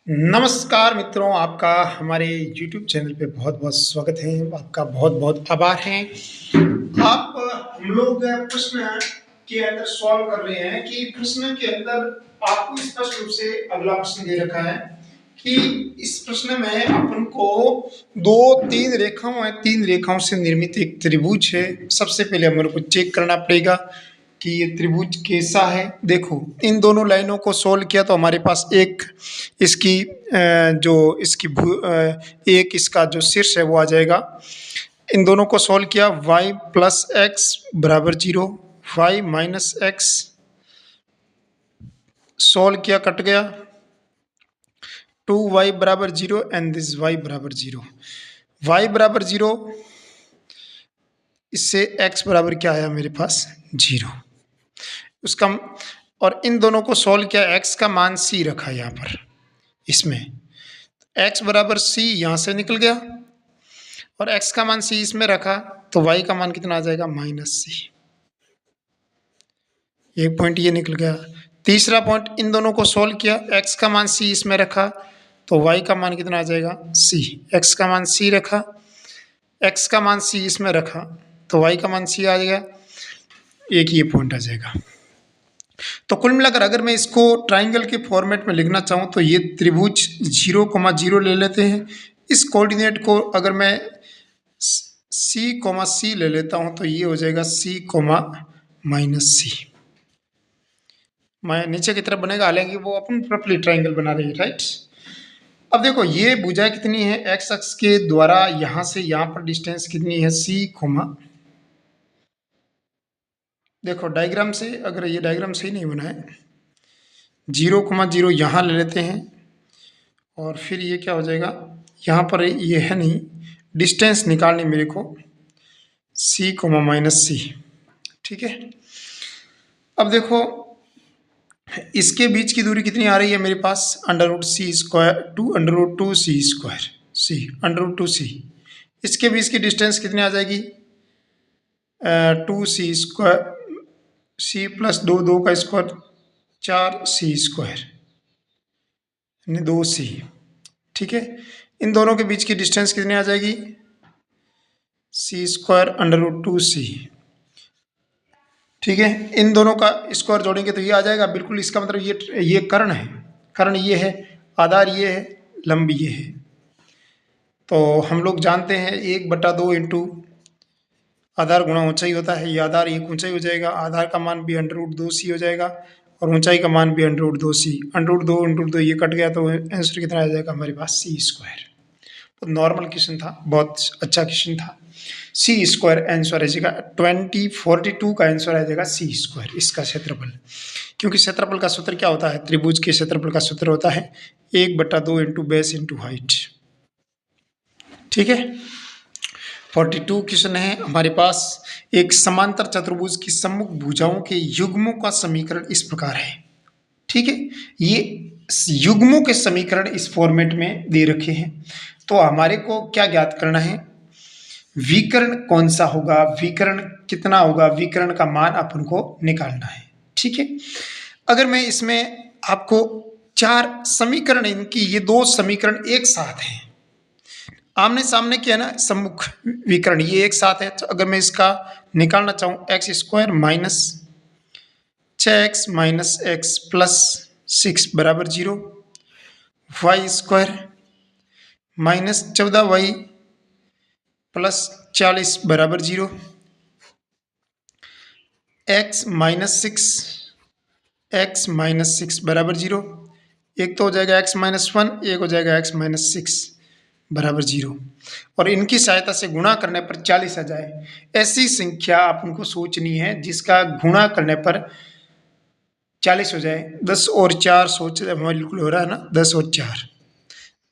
नमस्कार मित्रों, आपका हमारे YouTube चैनल पे बहुत बहुत स्वागत है। आपका बहुत बहुत आभार है। आप हम लोग प्रश्न के अंदर सॉल्व कर रहे हैं कि प्रश्न के अंदर आपको स्पष्ट रूप से अगला प्रश्न दे रखा है कि इस प्रश्न में अपन को तीन रेखाओं है, तीन रेखाओं से निर्मित एक त्रिभुज है। सबसे पहले हमारे को चेक करना पड़ेगा कि ये त्रिभुज कैसा है। देखो, इन दोनों लाइनों को सोल्व किया तो हमारे पास एक इसकी एक इसका जो शीर्ष है वो आ जाएगा। इन दोनों को सोल्व किया, y प्लस एक्स बराबर 0, y माइनस एक्स सोल्व किया, कट गया, 2y बराबर 0 एंड दिस y बराबर 0। y बराबर 0, इससे x बराबर क्या आया मेरे पास 0 उसका। और इन दोनों को सोल्व किया, x का मान c रखा यहाँ पर, इसमें x बराबर c यहाँ से निकल गया और x का मान c इसमें रखा तो y का मान कितना आ जाएगा माइनस c। एक पॉइंट ये निकल गया। तीसरा पॉइंट, इन दोनों को सोल्व किया, x का मान c इसमें रखा तो y का मान कितना आ जाएगा c। x का मान c रखा, x का मान c इसमें रखा तो y का मान c आ जाएगा, एक ये पॉइंट आ जाएगा। तो कुल मिलाकर अगर मैं इसको ट्राइंगल के फॉर्मेट में लिखना चाहूँ तो ये त्रिभुज 0,0 ले लेते हैं। इस कोऑर्डिनेट को अगर मैं c, ले लेता हूँ तो ये हो जाएगा c, माइनस c। मैं नीचे की तरफ बनेगा, हालांकि वो अपन प्रॉपर्ली ट्राइंगल बना रही है, राइट। अब देखो ये भुजा कितनी है, एक्स अक्ष के द्वारा यहाँ से यहाँ पर डिस्टेंस कितनी है c, देखो डायग्राम से, अगर ये डायग्राम सही नहीं बना है, 0,0 यहाँ ले लेते हैं और फिर ये क्या हो जाएगा, यहाँ पर ये है नहीं, डिस्टेंस निकालनी मेरे को c, माइनस c, ठीक है। अब देखो इसके बीच की दूरी कितनी आ रही है मेरे पास, √c² टू √2c², √2c। इसके बीच की डिस्टेंस कितनी आ जाएगी 2c², c प्लस 2 का स्क्वायर 4c², यानी 2c, ठीक है। इन दोनों के बीच की डिस्टेंस कितनी आ जाएगी c² √2c, ठीक है। इन दोनों का स्क्वायर जोड़ेंगे तो ये आ जाएगा, बिल्कुल इसका मतलब ये कर्ण है, कर्ण ये है, आधार ये है, लंब ये है। तो हम लोग जानते हैं 1/2 इंटू आधार गुणा ऊंचाई होता है, ये आधार एक ऊंचाई हो जाएगा, आधार का मान भी √2c हो जाएगा और ऊंचाई का मान भी √2c, √2 ये कट गया तो आंसर कितना आ जाएगा हमारे पास c²। तो नॉर्मल क्वेश्चन था, बहुत अच्छा क्वेश्चन था। c² आंसर आ जाएगा 2042 का आंसर आ जाएगा c², इसका क्षेत्रफल। क्योंकि क्षेत्रफल का सूत्र क्या होता है, त्रिभुज के क्षेत्रफल का सूत्र होता है 1/2 इंटू बेस इंटू हाइट, ठीक है। 42 क्वेश्चन है हमारे पास। एक समांतर चतुर्भुज की सम्मुख भुजाओं के युग्मों का समीकरण इस प्रकार है, ठीक है। ये युग्मों के समीकरण इस फॉर्मेट में दे रखे हैं। तो हमारे को क्या ज्ञात करना है, विकर्ण कौन सा होगा, विकर्ण कितना होगा, विकर्ण का मान अपन को निकालना है, ठीक है। अगर मैं इसमें आपको 4 समीकरण, इनकी ये 2 समीकरण एक साथ हैं, आमने सामने किया ना, सम्मुख विकर्ण ये एक साथ है। तो अगर मैं इसका निकालना चाहूँ, x² minus 6x minus x plus 6 बराबर 0, y² माइनस 14y प्लस 40 बराबर 0, x माइनस 6 बराबर 0, एक तो हो जाएगा x माइनस 1, एक हो जाएगा x माइनस 6 बराबर 0, और इनकी सहायता से गुणा करने पर 40 आ जाए। ऐसी संख्या आप उनको सोचनी है जिसका गुणा करने पर 40 हो जाए। 10 और 4 सोच बिल्कुल हो रहा है ना, 10 और 4,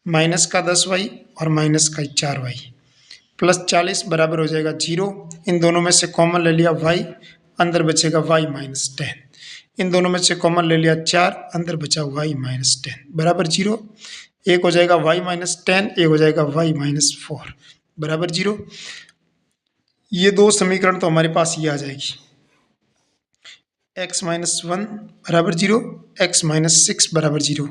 माइनस का 10y और माइनस का 4y प्लस 40 बराबर हो जाएगा 0। इन दोनों में से कॉमन ले लिया y, अंदर बचेगा y माइनस 10। इन दोनों में से कॉमन ले लिया 4, अंदर बचा y माइनस 10 बराबर 0। एक हो जाएगा y माइनस 10, एक हो जाएगा y माइनस 4 बराबर 0। ये 2 समीकरण तो हमारे पास ये आ जाएगी, x माइनस 1 बराबर 0, x माइनस 6 बराबर 0।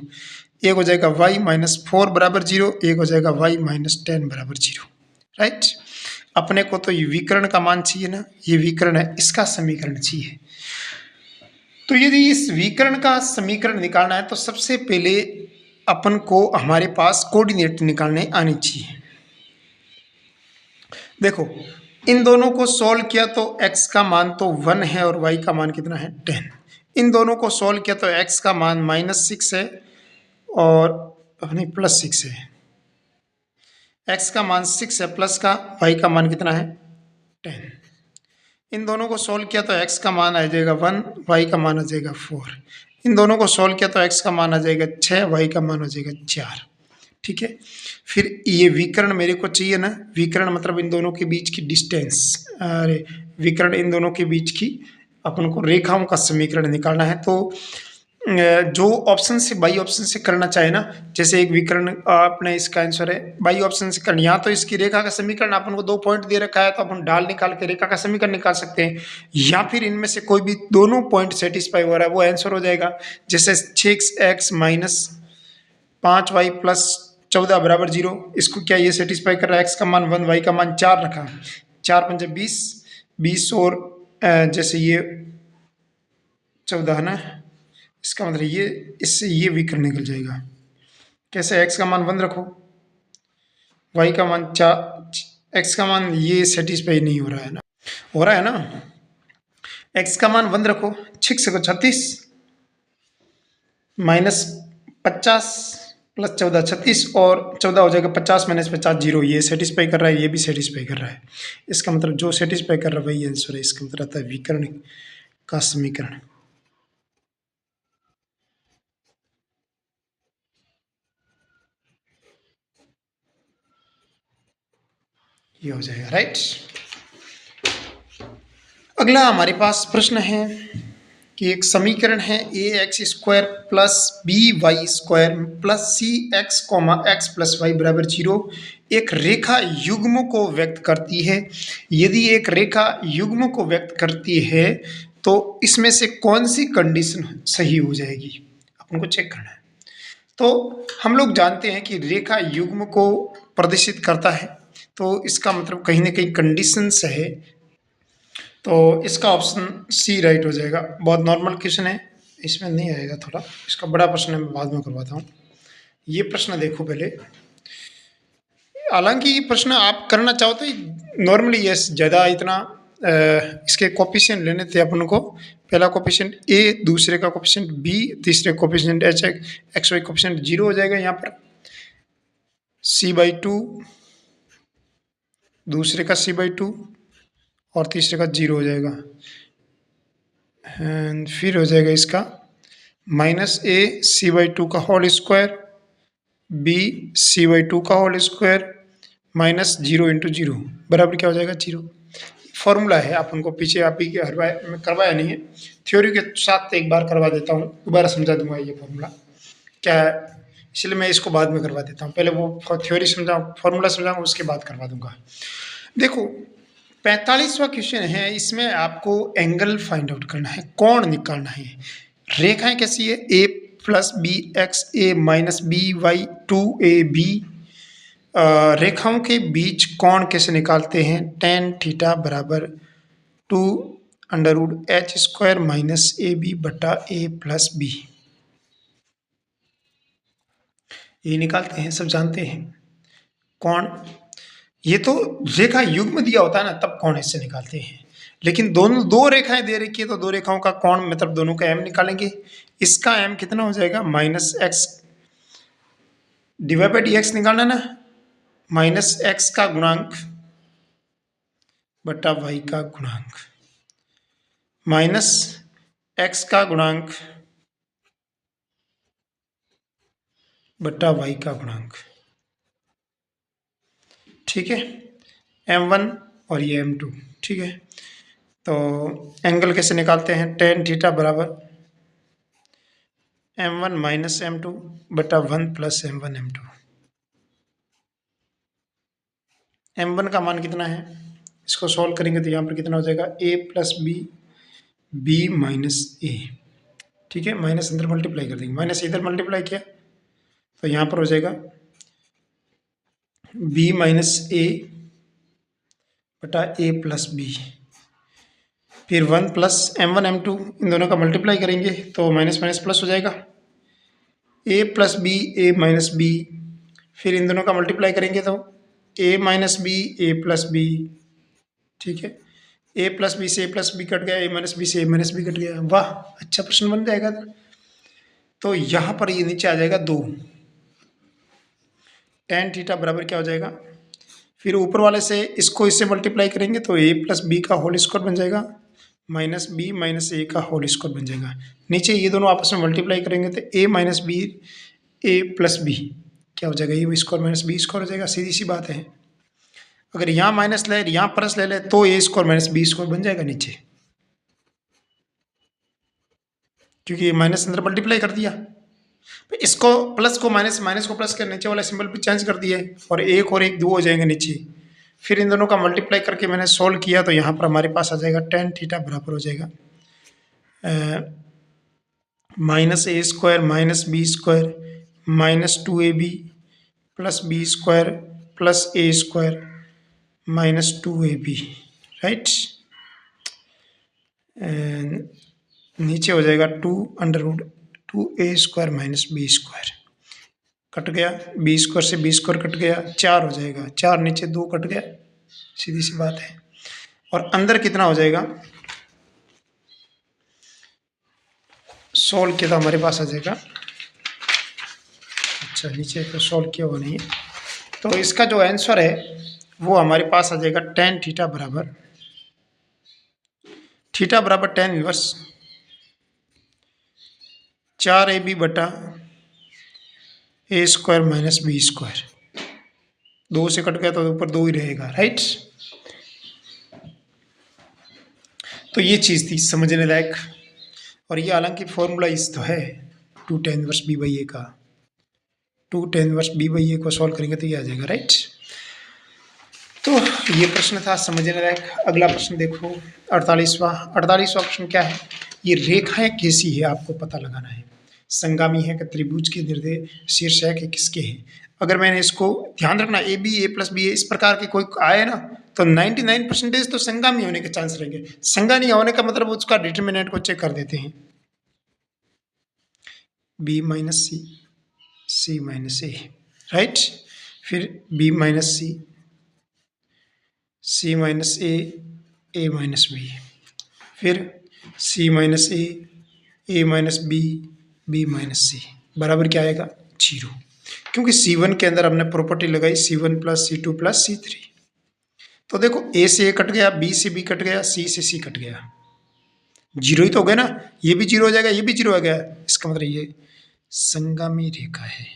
एक हो जाएगा y -4 बराबर 0, एक हो जाएगा y -10 बराबर 0, राइट। अपने को तो ये विकर्ण का मान चाहिए ना, ये विकर्ण है, इसका समीकरण चाहिए। तो यदि इस विकर्ण का समीकरण निकालना है तो सबसे पहले अपन को हमारे पास कोऑर्डिनेट निकालने आनी चाहिए। देखो इन दोनों को सोल्व किया तो x का मान तो 1 है और y का मान कितना है 10। इन दोनों को सोल्व किया तो x का मान -6 है और नहीं +6 है। x का मान 6 है प्लस का, y का मान कितना है 10। इन दोनों को सोल्व किया तो x का मान आ जाएगा 1, y का मान आ जाएगा 4। इन दोनों को सोल्व किया तो x का मान आ जाएगा 6, y का मान आ जाएगा 4। ठीक है, फिर ये विकर्ण मेरे को चाहिए ना, विकर्ण मतलब इन दोनों के बीच की डिस्टेंस, अरे विकर्ण इन दोनों के बीच की अपन को रेखाओं का समीकरण निकालना है। तो जो ऑप्शन से बाई ऑप्शन से करना चाहे ना, जैसे एक विकर्ण अपने इसका आंसर है बाई ऑप्शन से करना, यहाँ तो इसकी रेखा का समीकरण अपन को 2 पॉइंट दे रखा है तो अपन डाल निकाल के रेखा का समीकरण निकाल सकते हैं, या फिर इनमें से कोई भी दोनों पॉइंट सेटिस्फाई हो रहा है वो आंसर हो जाएगा। जैसे 6x - 5y + 14 बराबर 0, इसको क्या ये सेटिस्फाई कर रहा है, x का मान 1, y का मान 4 रखा, 4 पंजे 20 और जैसे ये 14 है ना, इसका मतलब ये इससे ये विकर्ण निकल जाएगा। कैसे, x का मान 1 रखो, y का मान 4, x का मान ये सेटिस्फाई नहीं हो रहा है ना, हो रहा है ना, x का मान 1 रखो, 6 को 36 -50 + 14 36 और 14 हो जाएगा 50 - 50 0, ये सेटिस्फाई कर रहा है, ये भी सेटिस्फाई कर रहा है। इसका मतलब जो सेटिस्फाई कर रहा है वही आंसर है, इसका मतलब आता है विकर्ण का समीकरण। ये हो जाएगा, राइट। अगला हमारे पास प्रश्न है कि एक समीकरण है ax² + by² + cx, x + y बराबर 0 एक रेखा युग्म को व्यक्त करती है। यदि एक रेखा युग्म को व्यक्त करती है तो इसमें से कौन सी कंडीशन सही हो जाएगी, अपन को चेक करना है। तो हम लोग जानते हैं कि रेखा युग्म को प्रदर्शित करता है, तो इसका मतलब कहीं ना कहीं कंडीशंस है, तो इसका ऑप्शन सी राइट हो जाएगा। बहुत नॉर्मल क्वेश्चन है, इसमें नहीं आएगा, थोड़ा इसका बड़ा प्रश्न है, मैं बाद में करवाता हूँ। ये प्रश्न देखो पहले, हालांकि ये प्रश्न आप करना चाहो तो नॉर्मली यस, ज़्यादा इतना इसके कोफिशिएंट लेने थे अपन को, पहला कोफिशिएंट ए, दूसरे का कोफिशिएंट बी, तीसरे coefficient h, x y coefficient 0 हो जाएगा यहाँ पर, c/2, दूसरे का c/2 और तीसरे का 0 हो जाएगा। एंड फिर हो जाएगा इसका -a c/2 का होल स्क्वायर, b c/2 का होल स्क्वायर -0 × 0 बराबर क्या हो जाएगा 0। फॉर्मूला है, आप उनको पीछे आप ही करवाया नहीं है, थ्योरी के साथ एक बार करवा देता हूँ, दोबारा समझा दूंगा ये फॉर्मूला क्या है, इसलिए मैं इसको बाद में करवा देता हूँ, पहले वो थ्योरी समझा, फॉर्मूला समझाऊंगा, उसके बाद करवा दूंगा। देखो 45वां क्वेश्चन है, इसमें आपको एंगल फाइंड आउट करना है, कोण निकालना है। रेखाएं कैसी है, a + bx, a - by 2ab। रेखाओं के बीच कोण कैसे निकालते हैं, tan थीटा बराबर 2√h² - ab/a + b, ये निकालते हैं, सब जानते हैं। कोण ये तो रेखा युग्म दिया होता है ना, तब कोण इससे निकालते हैं, लेकिन दोनों दो रेखाएं दे रखी है तो दो रेखाओं का कोण मतलब दोनों का m निकालेंगे। इसका m कितना हो जाएगा, -x डिवाइड बाई dx निकालना ना, -x का गुणांक बटा y का गुणांक, -x का गुणांक बटा y का गुणांक, ठीक है, m1 और ये m2, ठीक है। तो एंगल कैसे निकालते हैं, tan थीटा बराबर m1 - m2 बटा 1 + m1 m2। m1 का मान कितना है, इसको सॉल्व करेंगे तो यहाँ पर कितना हो जाएगा, a + b, b - a, ठीक है, माइनस अंदर मल्टीप्लाई कर देंगे, माइनस इधर मल्टीप्लाई किया तो यहाँ पर हो जाएगा b माइनस ए बटा ए प्लस बी। फिर 1 प्लस m1 m2 इन दोनों का मल्टीप्लाई करेंगे तो माइनस माइनस प्लस हो जाएगा, a plus b a minus b. फिर इन दोनों का मल्टीप्लाई करेंगे तो a minus b a plus b. ठीक है, a प्लस बी से a प्लस बी कट गया, a माइनस बी से a माइनस बी कट गया। वाह, अच्छा प्रश्न बन जाएगा। तो यहाँ पर ये नीचे आ जाएगा 2, tan थीटा बराबर क्या हो जाएगा, फिर ऊपर वाले से इसको इससे मल्टीप्लाई करेंगे तो a प्लस बी का होल स्क्वायर बन जाएगा माइनस बी माइनस ए का होल स्क्वायर बन जाएगा। नीचे ये दोनों आपस में मल्टीप्लाई करेंगे तो a minus b a plus b क्या हो जाएगा, ये स्क्वायर माइनस बी स्क्वायर हो जाएगा। सीधी सी बात है, अगर यहाँ माइनस ले यहाँ प्लस ले ले तो a square minus b square बन जाएगा नीचे, क्योंकि ये माइनस अंदर मल्टीप्लाई कर दिया। इसको प्लस को माइनस, माइनस को प्लस के नीचे वाला सिंबल पे चेंज कर दिए और एक और एक 2 हो जाएंगे नीचे। फिर इन दोनों का मल्टीप्लाई करके मैंने सोल्व किया तो यहाँ पर हमारे पास आ जाएगा tan थीटा बराबर हो जाएगा minus a square minus b square minus 2ab plus b square plus a square minus 2ab, right. नीचे हो जाएगा 2 under root 2a square minus b square, cut गया, बी स्क्वायर से बी स्क्वायर कट गया, 4 हो जाएगा, 4 नीचे 2 कट गया, सीधी सी बात है। और अंदर कितना हो जाएगा, सोल्व किया तो हमारे पास आ जाएगा, अच्छा नीचे तो सोल्व किया हुआ नहीं है, तो इसका जो आंसर है वो हमारे पास आ जाएगा tan थीटा बराबर tan इनवर्स 4ab बटा ए स्क्वायर माइनस बी स्क्वायर। 2 से कट गया तो ऊपर 2 ही रहेगा, राइट। तो ये चीज़ थी समझने लायक, और ये हालांकि फॉर्मूला इस तो है 2 tan इनवर्स बी बाई ए का, 2 tan इनवर्स बी बाई ए को सॉल्व करेंगे तो ये आ जाएगा, राइट। तो ये प्रश्न था समझने लायक। अगला प्रश्न देखो 48वां प्रश्न क्या है, ये रेखाएं कैसी है आपको पता लगाना है, संगामी है कि त्रिभुज के निर्देश शीर्ष है कि किसके हैं। अगर मैंने इसको ध्यान रखना a b a plus b a इस प्रकार के कोई आए ना तो 99% तो संगामी होने के चांस रहेंगे। संगामी होने का मतलब उसका डिटरमिनेंट को चेक कर देते हैं, बी माइनस सी सी माइनस ए, राइट। फिर बी माइनस सी सी माइनस ए माइनस बी, फिर सी माइनस ए माइनस बी माइनस सी बराबर क्या आएगा 0, क्योंकि C1 के अंदर हमने प्रॉपर्टी लगाई C1 plus C2 plus C3। तो देखो ए से ए कट गया, बी से बी कट गया, सी से सी कट गया, 0 ही तो हो गया ना, ये भी 0 हो जाएगा, ये भी 0 हो गया, इसका मतलब ये संगामी रेखा है।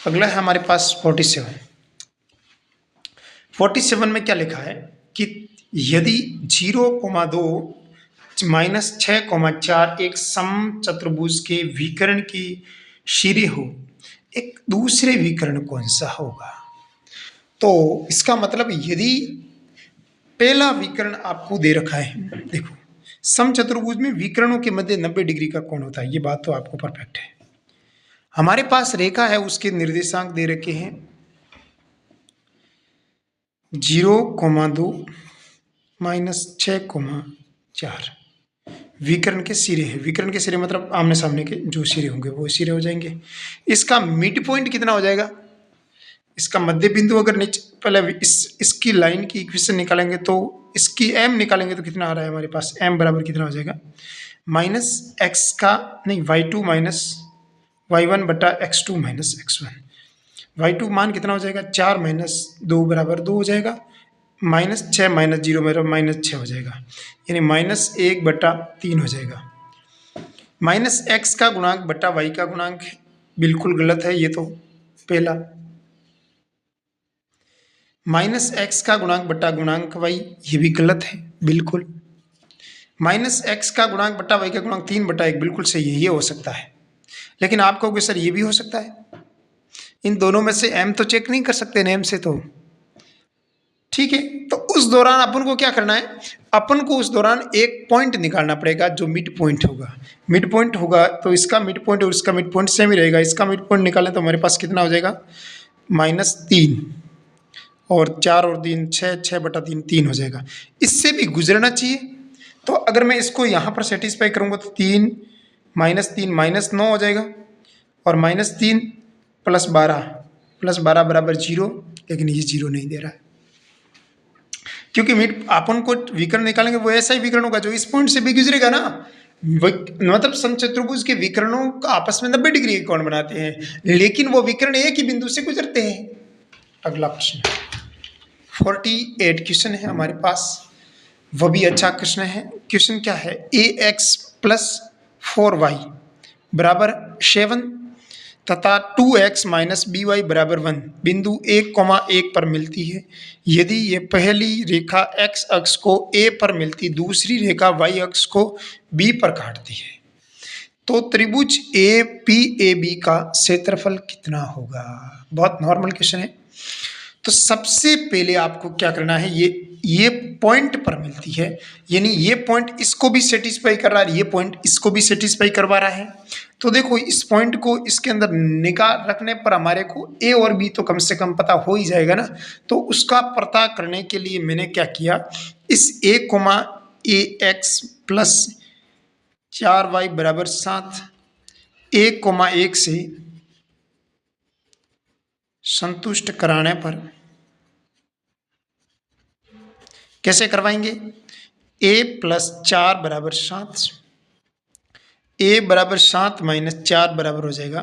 अगला है हमारे पास 47 में क्या लिखा है कि यदि 0,2 -6,4 एक समचतुर्भुज के विकर्ण की शिरे हो, एक दूसरे विकर्ण कौन सा होगा। तो इसका मतलब यदि पहला विकर्ण आपको दे रखा है, देखो समचतुर्भुज में विकर्णों के मध्य 90 डिग्री का कोण होता है, ये बात तो आपको परफेक्ट है। हमारे पास रेखा है, उसके निर्देशांक दे रखे हैं 0,2 -6,4 विकर्ण के सिरे है। विकर्ण के सिरे मतलब आमने सामने के जो सिरे होंगे वो सिरे हो जाएंगे। इसका मिड पॉइंट कितना हो जाएगा, इसका मध्य बिंदु अगर नीचे पहले इसकी लाइन की इक्वेशन निकालेंगे तो इसकी m निकालेंगे तो कितना आ रहा है हमारे पास, m बराबर कितना हो जाएगा -x का नहीं y2 माइनस y1 बटा x2 माइनस x1। y2 मान कितना हो जाएगा 4 - 2 बराबर 2 हो जाएगा, -6 - 0 मेरा -6 हो जाएगा, यानी -1 बटा 3 हो जाएगा। -x का गुणांक बटा y का गुणांक बिल्कुल गलत है, ये तो पहला। -x का गुणांक बटा गुणांक y ये भी गलत है बिल्कुल। -x का गुणांक बटा y का गुणांक 3/1 बिल्कुल सही है, ये हो सकता है। लेकिन आप कहोगे सर ये भी हो सकता है, इन दोनों में से m तो चेक नहीं कर सकते न m से, तो ठीक है। तो उस दौरान अपन को क्या करना है, अपन को उस दौरान एक पॉइंट निकालना पड़ेगा जो मिड पॉइंट होगा। मिड पॉइंट होगा तो इसका मिड पॉइंट और इसका मिड पॉइंट सेम ही रहेगा। इसका मिड पॉइंट निकालें तो हमारे पास कितना हो जाएगा, -3 और 4 और 3 6, 6/3 3 हो जाएगा। इससे भी गुजरना चाहिए। तो अगर मैं इसको यहाँ पर सेटिस्फाई करूँगा तो 3 -3 -9 हो जाएगा और -3 + 12 बराबर 0, लेकिन ये 0 नहीं दे रहा है क्योंकि मिड अपन को विकर्ण निकालेंगे वो ऐसा ही विकर्ण होगा जो इस पॉइंट से भी गुजरेगा ना। मतलब समचतुर्भुज के विकर्णों का आपस में 90 डिग्री के कोण बनाते हैं, लेकिन वो विकर्ण एक ही बिंदु से गुजरते हैं। अगला प्रश्न 48 क्वेश्चन है हमारे पास, वह भी अच्छा क्वेश्चन है। क्वेश्चन क्या है, ax + 4y = 7 तथा 2x - by = 1 बिंदु 1,1 पर मिलती है। यदि ये पहली रेखा x अक्ष को a पर मिलती, दूसरी रेखा y अक्ष को b पर काटती है, तो त्रिभुज APAB का क्षेत्रफल कितना होगा। बहुत नॉर्मल क्वेश्चन है। तो सबसे पहले आपको क्या करना है, ये पॉइंट पर मिलती है, यानी ये पॉइंट इसको भी सेटिस्फाई कर रहा है, ये पॉइंट इसको भी सेटिस्फाई करवा रहा है। तो देखो इस पॉइंट को इसके अंदर निगाह रखने पर हमारे को ए और बी तो कम से कम पता हो ही जाएगा ना। तो उसका पता करने के लिए मैंने क्या किया, इस a,ax + 4y = 7 1,1 से संतुष्ट कराने पर कैसे करवाएंगे, a + 4 = 7, a = 7 - 4 बराबर हो जाएगा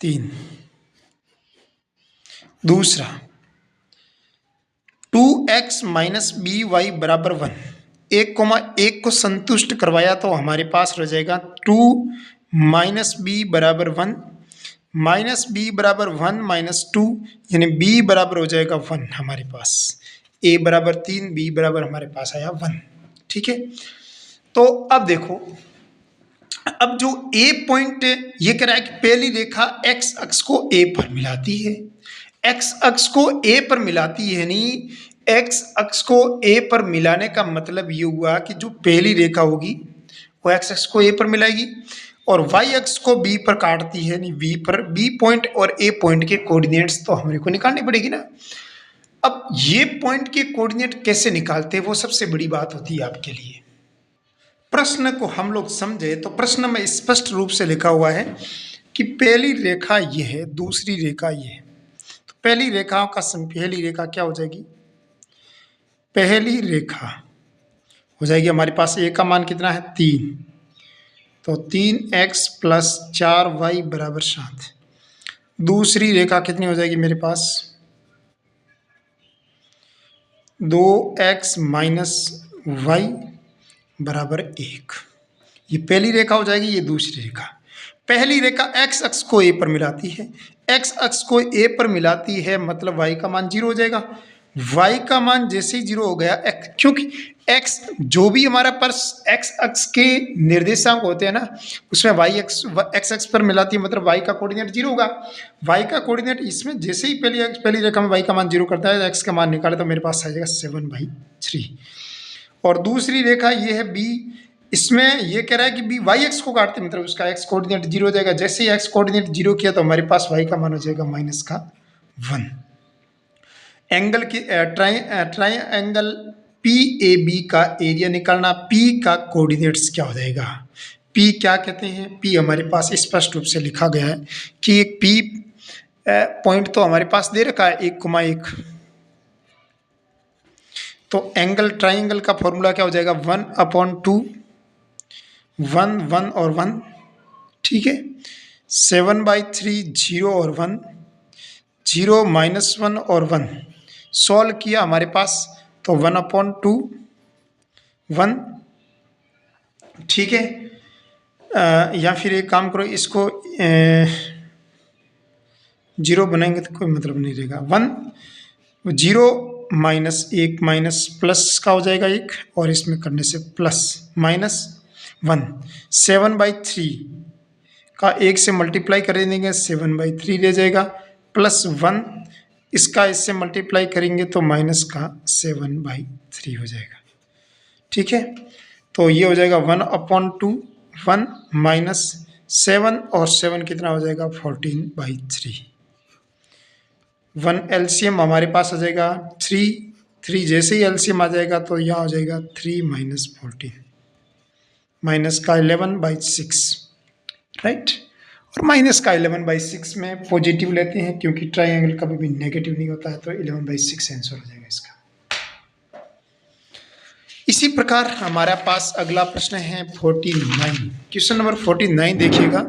3। दूसरा 2x - by = 1, 1,1 को संतुष्ट करवाया तो हमारे पास रह जाएगा 2 - b = 1, -b = 1 - 2, यानी b बराबर हो जाएगा 1 हमारे पास। a = 3, b बराबर हमारे पास आया 1। ठीक है। तो अब देखो, अब जो a पॉइंट ये कह रहा है कि पहली रेखा x अक्ष को a पर मिलाती है, x अक्ष को a पर मिलाती है, यानी x अक्ष को a पर मिलाने का मतलब ये हुआ कि जो पहली रेखा होगी वो x अक्ष को a पर मिलाएगी और y अक्ष को b पर काटती है, यानी b पर। b पॉइंट और a पॉइंट के कोऑर्डिनेट्स तो हमारे को निकालनी पड़ेगी ना। अब ये पॉइंट के कोऑर्डिनेट कैसे निकालते हैं वो सबसे बड़ी बात होती है आपके लिए। प्रश्न को हम लोग समझे तो प्रश्न में स्पष्ट रूप से लिखा हुआ है कि पहली रेखा ये है, दूसरी रेखा ये है। तो पहली रेखा क्या हो जाएगी, पहली रेखा हो जाएगी हमारे पास a का मान कितना है 3, तो 3x + 4y = 7। दूसरी रेखा कितनी हो जाएगी मेरे पास 2x - y = 1। ये पहली रेखा हो जाएगी, ये दूसरी रेखा। पहली रेखा x अक्ष को a पर मिलाती है, x अक्ष को a पर मिलाती है मतलब y का मान 0 हो जाएगा। y का मान जैसे ही 0 हो गया, क्योंकि x जो भी हमारा पर x अक्ष के निर्देशांक होते हैं ना, उसमें x अक्ष पर मिलाती है मतलब y का कोऑर्डिनेट 0 होगा। y का कोऑर्डिनेट इसमें जैसे ही पहली रेखा में y का मान 0 करता है, x का मान निकाले तो मेरे पास आ जाएगा 7/3। और दूसरी रेखा ये है b, इसमें ये कह रहा है कि b y अक्ष को काटते मतलब उसका x कोऑर्डिनेट 0 हो जाएगा। जैसे ही x कोऑर्डिनेट 0 किया तो हमारे पास y का मान हो जाएगा -1। एंगल की ट्राइंगल PAB का एरिया निकालना, P का कोऑर्डिनेट्स क्या हो जाएगा, P क्या कहते हैं, P हमारे पास स्पष्ट रूप से लिखा गया है कि एक P पॉइंट तो हमारे पास दे रखा है 1,1। तो एंगल ट्राइंगल का फॉर्मूला क्या हो जाएगा 1/2, 1 1 और 1। ठीक है। 7/3 0 और 1, 0 -1 और 1 सॉल्व किया हमारे पास तो 1/2 1। ठीक है। या फिर एक काम करो, इसको 0 बनाएंगे तो कोई मतलब नहीं रहेगा। 1 0 -1 माइनस प्लस का हो जाएगा 1, और इसमें करने से प्लस -1। 7/3 का 1 से मल्टीप्लाई कर देंगे, 7/3 रह जाएगा, +1 इसका इससे मल्टीप्लाई करेंगे तो माइनस का 7/3 हो जाएगा। ठीक है, तो ये हो जाएगा 1/2, 1 माइनस 7 और 7 कितना हो जाएगा 14/3। 1 एलसीएम हमारे पास आ जाएगा 3 जैसे ही एलसीएम आ जाएगा तो यहाँ हो जाएगा 3 माइनस 14 माइनस का 11/6, राइट। और माइनस का 11/6 में पॉजिटिव लेते हैं क्योंकि ट्राइंगल कभी भी नेगेटिव नहीं होता है, तो 11/6 आंसर हो जाएगा इसका। इसी प्रकार हमारे पास अगला प्रश्न है 49। क्वेश्चन नंबर 49 देखिएगा,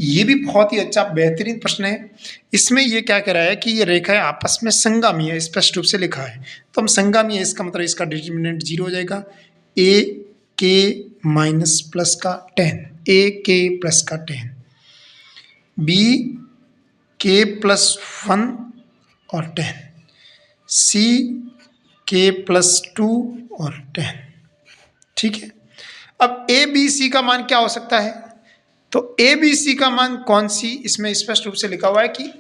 ये भी बहुत ही अच्छा बेहतरीन प्रश्न है। इसमें ये क्या कह रहा है कि ये रेखाएं आपस में संगामी है, स्पष्ट रूप से लिखा है। तो हम संगामी है, इसका मतलब इसका डिटरमिनेंट 0 हो जाएगा। ए के माइनस प्लस का 10, ए के प्लस का 10, बी के प्लस 1 और 10, सी के प्लस 2 और 10। ठीक है, अब ए बी सी का मान क्या हो सकता है? तो ए बी सी का मान कौन सी, इसमें स्पष्ट रूप से लिखा हुआ है कि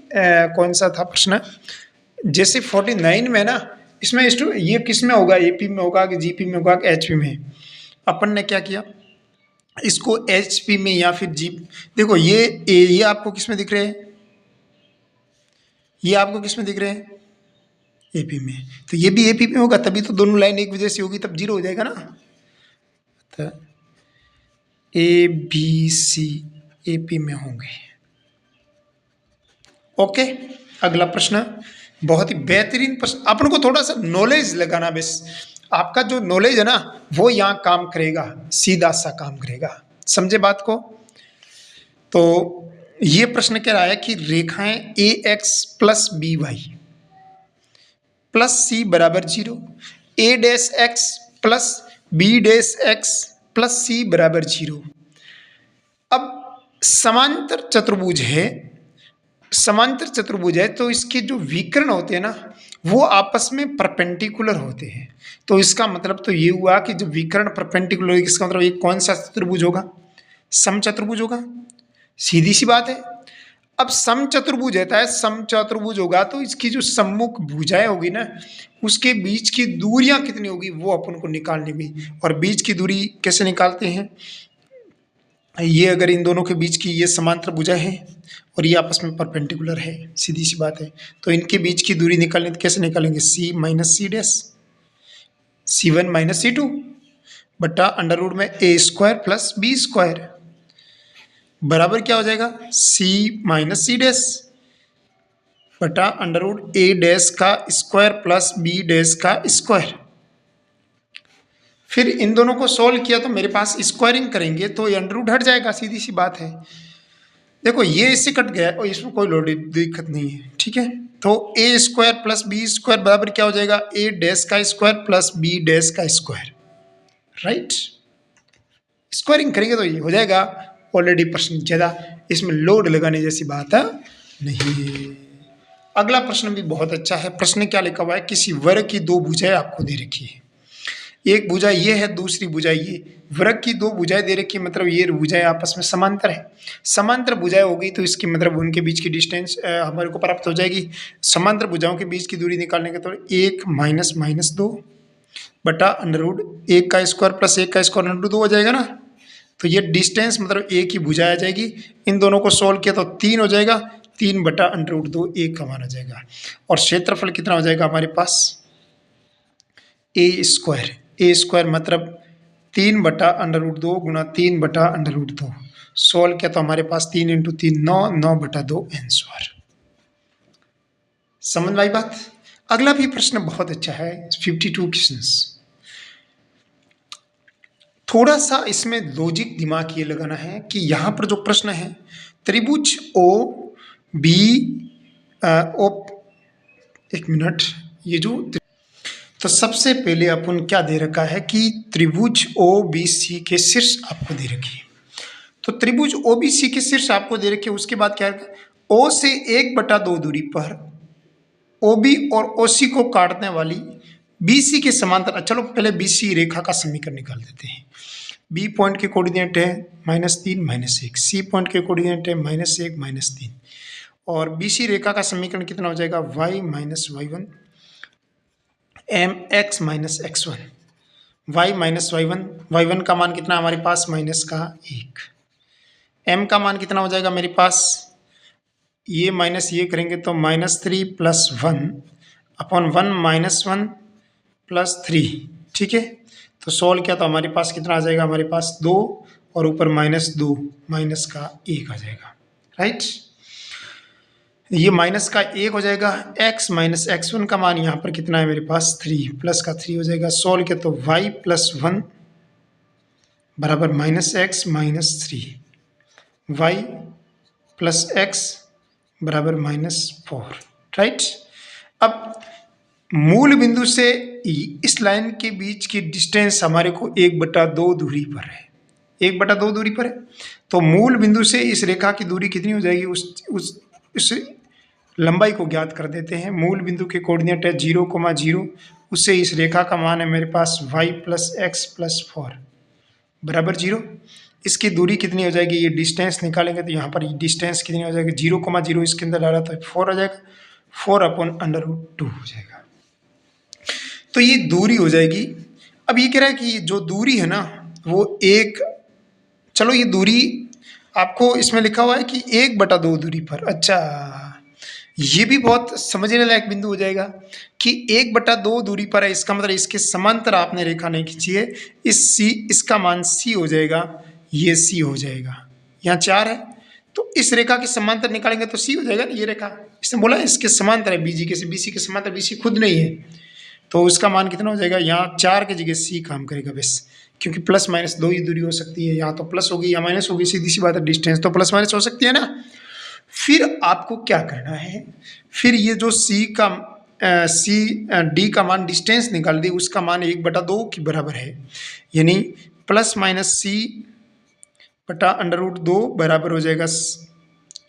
कौन सा था प्रश्न, जैसे 49 में ना, इसमें ये किस में होगा, एपी में होगा कि जीपी में होगा कि एचपी में। अपन ने क्या किया, इसको एचपी में या फिर जी, देखो ये आपको किस में दिख रहे हैं, ये आपको किस में दिख रहे हैं, एपी में। तो ये भी एपी में होगा, तभी तो दोनों लाइन एक वजह से होगी, तब 0 हो जाएगा ना। तो ए बी सी एपी में होंगे। ओके, अगला प्रश्न बहुत ही बेहतरीन प्रश्न, अपन को थोड़ा सा नॉलेज लगाना, बस आपका जो नॉलेज है ना वो यहाँ काम करेगा, सीधा सा काम करेगा, समझे बात को। तो ये प्रश्न कह रहा है कि रेखाएं a x plus b y plus c बराबर 0, a dash x plus b dash x plus c बराबर 0। अब समांतर चतुर्भुज है, समांतर चतुर्भुज है तो इसके जो विकर्ण होते हैं ना वो आपस में परपेंडिकुलर होते हैं। तो इसका मतलब तो ये हुआ कि जो विकर्ण परपेंडिकुलर, इसका मतलब ये कौन सा चतुर्भुज होगा, समचतुर्भुज होगा, सीधी सी बात है। अब समचतुर्भुज रहता है, समचतुर्भुज होगा तो इसकी जो सम्मुख भुजाएं होगी ना उसके बीच की दूरियां कितनी होगी वो अपन को निकालनी होगी। और बीच की दूरी कैसे निकालते हैं, ये अगर इन दोनों के बीच की ये समांतर भुजा है और ये आपस में परपेंडिकुलर है, सीधी सी बात है, तो इनके बीच की दूरी निकालने तो कैसे निकालेंगे, c minus c dash, C1 minus C2 बट्टा अंडर रूट में a square plus b square बराबर क्या हो जाएगा, C माइनस सी डैश बटा अंडर रूट ए डैश का स्क्वायर प्लस बी डैश का स्क्वायर। फिर इन दोनों को सोल्व किया तो मेरे पास स्क्वायरिंग करेंगे तो ये अंडर रूट हट जाएगा, सीधी सी बात है। देखो ये इससे कट गया और इसमें कोई लोड दिक्कत नहीं है, ठीक है। तो ए स्क्वायर प्लस बी स्क्वायर बराबर क्या हो जाएगा, ए डैश का स्क्वायर प्लस बी डैश का स्क्वायर, राइट। स्क्वायरिंग करेंगे तो ये हो जाएगा। ऑलरेडी प्रश्न ज़्यादा इसमें लोड लगाने जैसी बात है नहीं है। अगला प्रश्न भी बहुत अच्छा है। प्रश्न क्या लिखा हुआ है, किसी वर्ग की दो भुजाएं आपको दे रखी है, एक भुजा ये है, दूसरी भुजा ये। वर्ग की दो भुजाएं दे रखी है, मतलब ये भुजाएं आपस में समांतर है। समांतर भुजाएं होगी तो इसकी मतलब उनके बीच की डिस्टेंस हमारे को प्राप्त हो जाएगी। समांतर भुजाओं के बीच की दूरी निकालने के तो 1 माइनस माइनस 2 बटा अंडर रूट 1 का स्क्वायर प्लस 1 का स्क्वायर अंडर 2 हो जाएगा ना। तो ये डिस्टेंस मतलब एक ही भुजा आ जाएगी। इन दोनों को सोल्व किया तो 3 हो जाएगा, 3 बटा अंडर रूट 2 1 का मान आ जाएगा। और क्षेत्रफल कितना हो जाएगा हमारे पास, ए स्क्वायर मतलब 3 बटा अंडर रूट 2 गुना 3 बटा अंडर रूट 2। सोल्व किया तो हमारे पास 3 इंटू 3 9, 9 बटा 2 आंसर। समझ आई बात। अगला भी प्रश्न बहुत अच्छा है, 52 क्वेश्चंस। थोड़ा सा इसमें लॉजिक दिमाग ये लगाना है कि यहाँ पर जो प्रश्न है त्रिभुज ओ बी ओ, एक मिनट, ये जो तो सबसे पहले अपन क्या दे रखा है कि त्रिभुज ओ बी सी के शीर्ष आपको दे रखी है। तो त्रिभुज ओ बी सी के शीर्ष आपको दे रखे, उसके बाद क्या है, ओ से 1/2 दूरी पर ओ बी और ओ सी को काटने वाली बी सी के समांतर। चलो पहले बी सी रेखा का समीकरण निकाल देते हैं। बी पॉइंट के कोऑर्डिनेट है -3 -1, सी पॉइंट के कोऑर्डिनेट है -1 -3, और BC रेखा का समीकरण कितना हो जाएगा, y minus y1 mx minus x1। y minus y1 का मान कितना हमारे पास, माइनस का 1। m का मान कितना हो जाएगा मेरे पास, ये माइनस ये करेंगे तो -3 प्लस 1 अपॉन 1 माइनस 1 प्लस 3, ठीक है। तो सोल्व किया तो हमारे पास कितना आ जाएगा, हमारे पास 2 और ऊपर -2 माइनस का 1 आ जाएगा, राइट। ये माइनस का 1 हो जाएगा। x माइनस x1 का मान यहाँ पर कितना है मेरे पास, 3 प्लस का 3 हो जाएगा। सोल्व किया तो y प्लस 1 बराबर -x minus 3, y plus x बराबर -4, राइट। अब मूल बिंदु से इस लाइन के बीच की डिस्टेंस हमारे को 1/2 दूरी पर है, 1/2 दूरी पर है। तो मूल बिंदु से इस रेखा की दूरी कितनी हो जाएगी, उस लंबाई को ज्ञात कर देते हैं। मूल बिंदु के कोऑर्डिनेट है 0,0, उससे इस रेखा का मान है मेरे पास y प्लस x प्लस 4 बराबर 0। इसकी दूरी कितनी हो जाएगी, ये डिस्टेंस निकालेंगे तो यहाँ पर डिस्टेंस कितनी हो जाएगी, 0,0 इसके अंदर डाला तो 4 हो जाएगा, 4/√2 हो जाएगा। तो ये दूरी हो जाएगी। अब ये कह रहा है कि जो दूरी है ना वो चलो ये दूरी आपको इसमें लिखा हुआ है कि 1/2 दूरी पर। अच्छा, ये भी बहुत समझने लायक बिंदु हो जाएगा कि 1/2 दूरी पर है, इसका मतलब इसके समांतर आपने रेखा नहीं खींची है। इसका मान C हो जाएगा, ये C हो जाएगा। यहाँ 4 है तो इस रेखा के समांतर निकालेंगे तो C हो जाएगा ना। ये रेखा इसने बोला है इसके समांतर है BC के समांतर, BC खुद नहीं है तो उसका मान कितना हो जाएगा, यहाँ 4 की जगह C काम करेगा बस, क्योंकि प्लस माइनस 2 ही दूरी हो सकती है। यहाँ तो प्लस होगी या माइनस होगी, सीधी सी बात है, डिस्टेंस तो प्लस माइनस हो सकती है ना। फिर आपको क्या करना है, फिर ये जो D का मान डिस्टेंस निकाल दी, उसका मान 1/2 के बराबर है, यानी प्लस माइनस C/√2 बराबर हो जाएगा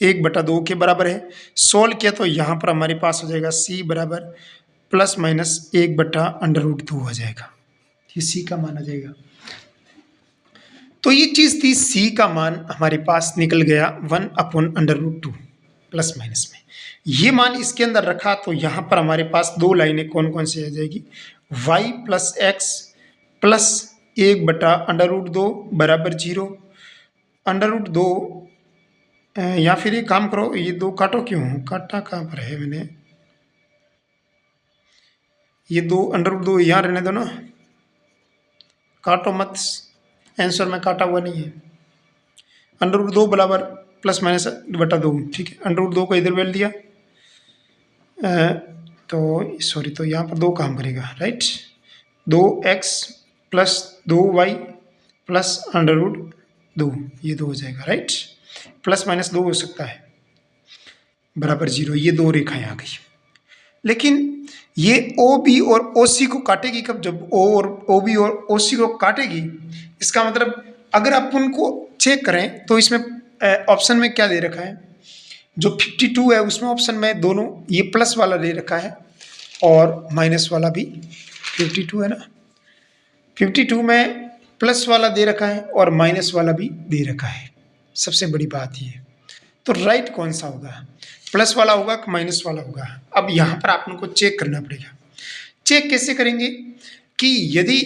1/2 के बराबर है। सोल्व किया तो यहाँ पर हमारे पास हो जाएगा C बराबर प्लस माइनस 1/√2 हो जाएगा, ये C का मान आ जाएगा। तो ये चीज़ थी, C का मान हमारे पास निकल गया 1/√2 प्लस माइनस में। ये मान इसके अंदर रखा तो यहाँ पर हमारे पास 2 लाइनें कौन कौन सी आ जाएगी, y प्लस x प्लस 1/√2 बराबर 0, √2 या फिर ये काम करो, ये 2 काटो, क्यों काटा, कहाँ पर है मैंने, ये 2 यहाँ रहने दो ना, काटो मत, आंसर में काटा हुआ नहीं है। √2 बराबर प्लस माइनस /2, ठीक है। √2 को इधर बेल दिया तो सॉरी, तो यहाँ पर 2 काम करेगा, right. 2x plus 2y plus √2, ये 2 हो जाएगा, राइट। प्लस माइनस 2 हो सकता है, बराबर 0। ये 2 रेखाएं आ गई। लेकिन ये OB और OC को काटेगी कब, जब OB और OC को काटेगी। इसका मतलब अगर आप उनको चेक करें तो इसमें ऑप्शन में क्या दे रखा है, जो 52 है उसमें ऑप्शन में दोनों ये प्लस वाला दे रखा है और माइनस वाला भी। 52 है ना, 52 में प्लस वाला दे रखा है और माइनस वाला भी दे रखा है। सबसे बड़ी बात ये, तो राइट कौन सा होगा, प्लस वाला होगा कि माइनस वाला होगा। अब यहाँ पर आप लोगों को चेक करना पड़ेगा। चेक कैसे करेंगे कि यदि